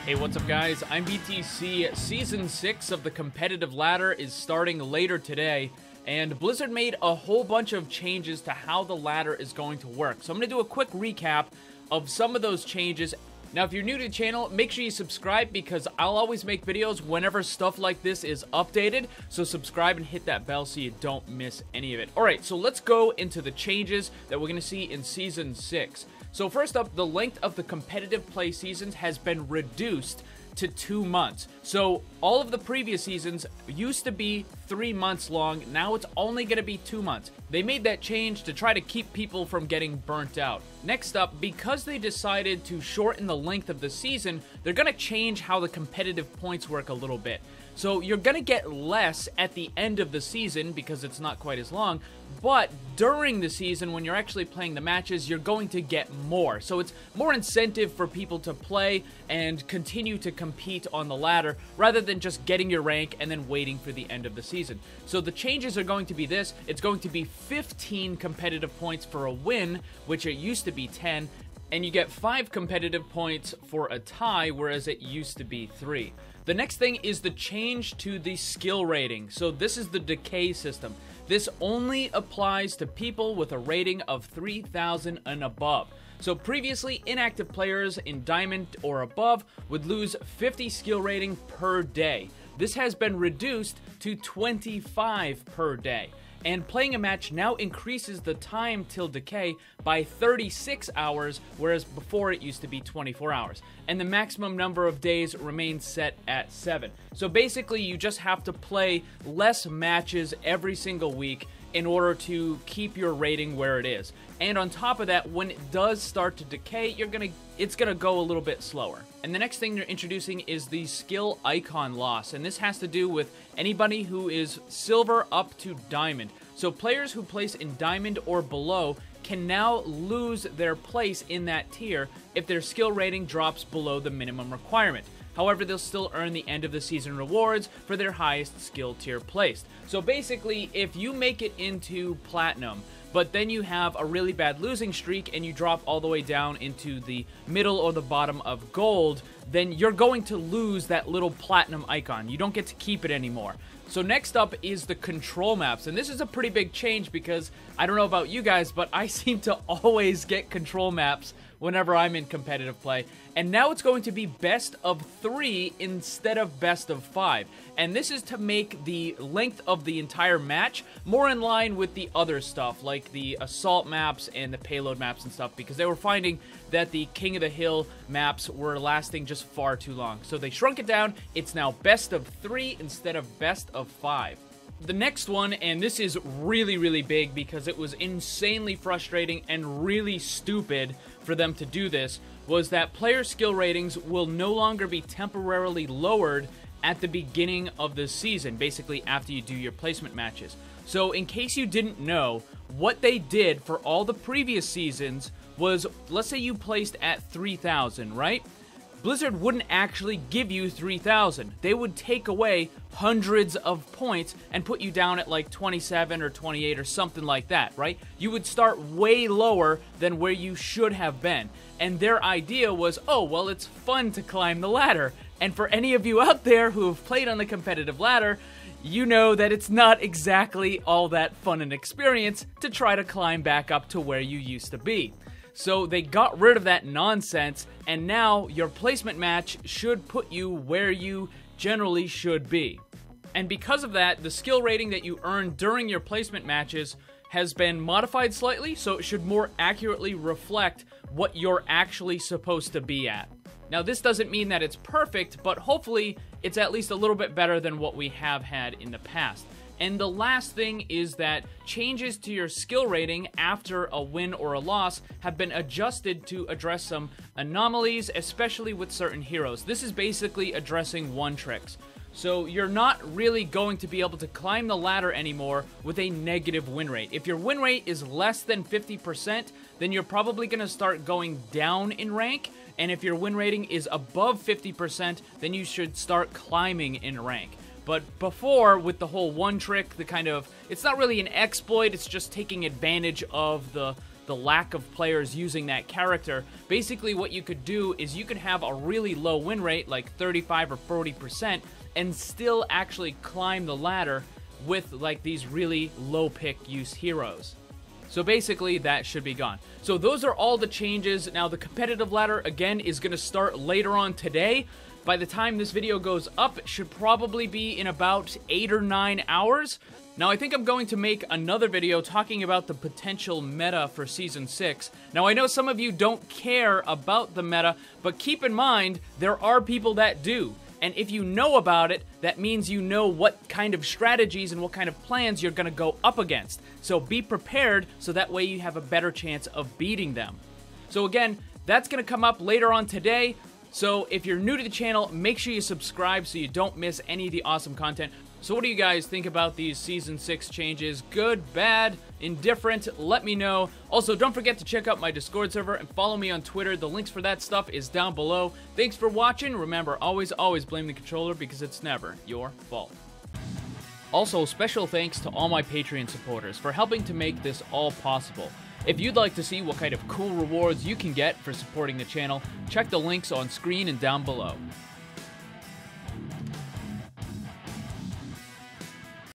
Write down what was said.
Hey, what's up guys? I'm BTC. Season 6 of the competitive ladder is starting later today, and Blizzard made a whole bunch of changes to how the ladder is going to work. So I'm going to do a quick recap of some of those changes. Now, if you're new to the channel, make sure you subscribe because I'll always make videos whenever stuff like this is updated. So subscribe and hit that bell so you don't miss any of it. Alright, so let's go into the changes that we're going to see in Season 6. So first up, the length of the competitive play seasons has been reduced to 2 months. So all of the previous seasons used to be 3 months long. Now it's only going to be 2 months. They made that change to try to keep people from getting burnt out. Next up, because they decided to shorten the length of the season, they're going to change how the competitive points work a little bit. So you're going to get less at the end of the season because it's not quite as long, but during the season when you're actually playing the matches, you're going to get more. So it's more incentive for people to play and continue to compete on the ladder rather than just getting your rank and then waiting for the end of the season. So the changes are going to be this. It's going to be 15 competitive points for a win, which it used to be 10, and you get 5 competitive points for a tie, whereas it used to be 3. The next thing is the change to the skill rating. So this is the decay system. This only applies to people with a rating of 3,000 and above. So previously, inactive players in Diamond or above would lose 50 skill rating per day. This has been reduced to 25 per day. And playing a match now increases the time till decay by 36 hours, whereas before it used to be 24 hours. And the maximum number of days remains set at 7. So basically, you just have to play less matches every single week in order to keep your rating where it is. And on top of that, when it does start to decay, it's gonna go a little bit slower. And the next thing they're introducing is the skill icon loss, and this has to do with anybody who is silver up to diamond. So players who place in diamond or below can now lose their place in that tier if their skill rating drops below the minimum requirement. However, they'll still earn the end of the season rewards for their highest skill tier placed. So basically, if you make it into platinum, but then you have a really bad losing streak and you drop all the way down into the middle or the bottom of gold, then you're going to lose that little platinum icon. You don't get to keep it anymore. So next up is the control maps, and this is a pretty big change because I don't know about you guys, but I seem to always get control maps whenever I'm in competitive play, and now it's going to be best of 3 instead of best of 5, and this is to make the length of the entire match more in line with the other stuff, like the assault maps and the payload maps and stuff, because they were finding that the King of the Hill maps were lasting just far too long. So they shrunk it down. It's now best of 3 instead of best of 5. The next one, and this is really big because it was insanely frustrating and really stupid for them to do this, was that player skill ratings will no longer be temporarily lowered at the beginning of the season, basically after you do your placement matches. So in case you didn't know, what they did for all the previous seasons was, let's say you placed at 3,000, right? Blizzard wouldn't actually give you 3,000. They would take away hundreds of points and put you down at like 27 or 28 or something like that, right? You would start way lower than where you should have been. And their idea was, oh, well, it's fun to climb the ladder. And for any of you out there who have played on the competitive ladder, you know that it's not exactly all that fun an experience to try to climb back up to where you used to be. So they got rid of that nonsense, and now your placement match should put you where you generally should be. And because of that, the skill rating that you earn during your placement matches has been modified slightly, so it should more accurately reflect what you're actually supposed to be at. Now, this doesn't mean that it's perfect, but hopefully it's at least a little bit better than what we have had in the past. And the last thing is that changes to your skill rating after a win or a loss have been adjusted to address some anomalies, especially with certain heroes. This is basically addressing one-tricks. So you're not really going to be able to climb the ladder anymore with a negative win rate. If your win rate is less than 50%, then you're probably going to start going down in rank. And if your win rating is above 50%, then you should start climbing in rank. But before, with the whole one trick, it's not really an exploit, it's just taking advantage of the the lack of players using that character, basically what you could do is you could have a really low win rate, like 35 or 40%, and still actually climb the ladder with like these really low pick use heroes. So basically that should be gone. So those are all the changes. Now the competitive ladder again is going to start later on today. By the time this video goes up, it should probably be in about 8 or 9 hours. Now I think I'm going to make another video talking about the potential meta for Season 6. Now I know some of you don't care about the meta, but keep in mind there are people that do. And if you know about it, that means you know what kind of strategies and what kind of plans you're going to go up against. So be prepared so that way you have a better chance of beating them. So again, that's going to come up later on today. So if you're new to the channel, make sure you subscribe so you don't miss any of the awesome content. So what do you guys think about these Season 6 changes? Good, bad, indifferent? Let me know. Also, don't forget to check out my Discord server and follow me on Twitter. The links for that stuff is down below. Thanks for watching. Remember, always blame the controller because it's never your fault. Also, special thanks to all my Patreon supporters for helping to make this all possible. If you'd like to see what kind of cool rewards you can get for supporting the channel, check the links on screen and down below.